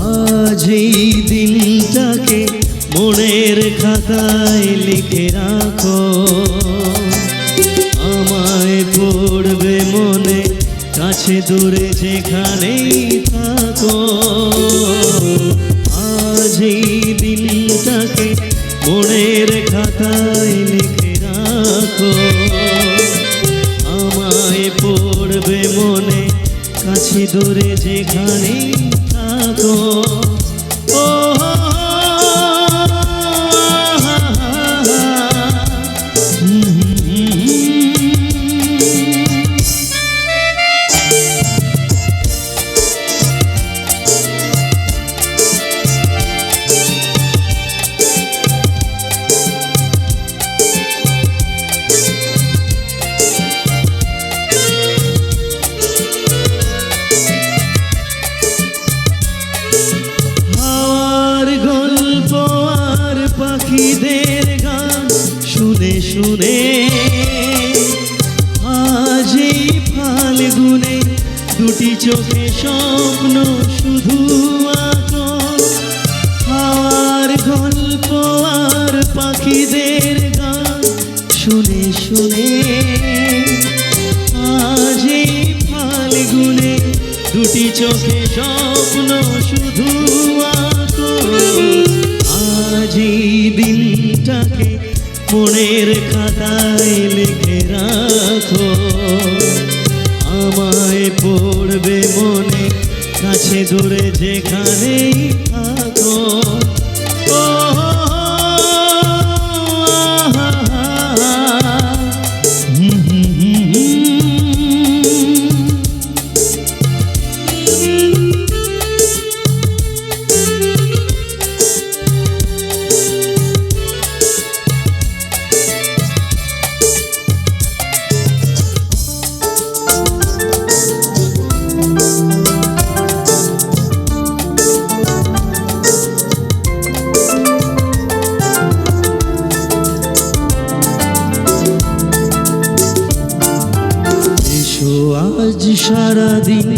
আজ এই দিনটাকে মনের খাতায় লিখে রাখো, আমায় পড়বে মনে, কাছে দূরে যেখানেই থাকো। আজ এই দিনটাকে মনের খাতায় লিখে রাখো, আমায় পড়বে মনে, কাছে দূরে যেখানেই থাকো। ও পাখিদের গান শুনে শুনে আজ এই ফাল্গুনে দুটি চোখে স্বপ্ন শুধু আঁকো। হাওয়ার গল্প আর পাখিদের গান শুনে শুনে আজ এই ফাল্গুনে দুটি চোখে স্বপ্ন শুধু আঁকো। আজ এই দিনটাকে মনের খাতায় লিখে রাখো, আমায় পড়বে মনে, কাছে দূরে যেখানেই থাকো। ও আজ সারাদিন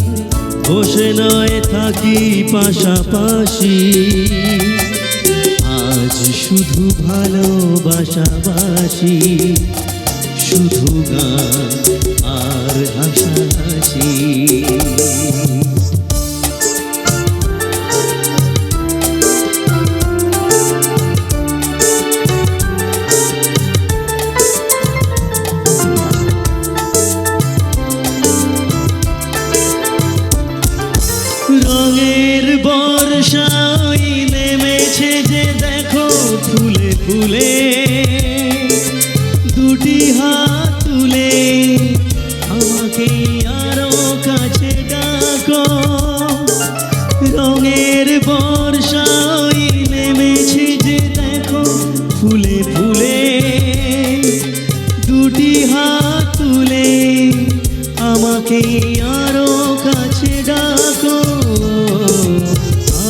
বসে নয় থাকি পাশাপাশি, আজ শুধু ভালোবাসাবাসি, শুধু গান আর হাসাহাসি। রঙের বর্ষায় নেমেছে যে দেখো ফুলে ফুলে, দুটি হাত তুলে আমাকে আরো কাছে ডাকো। রঙের বর্ষায় নেমেছে যে দেখো ফুলে ফুলে, দুটি হাত তুলে আমাকে আরো কাছে ডাকো।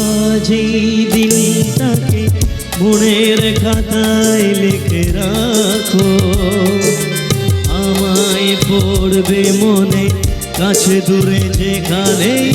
আজ এই দিনটাকে মনের খাতায় লিখে রাখো, আমায় পড়বে মনে, কাছে দূরে যেখানেই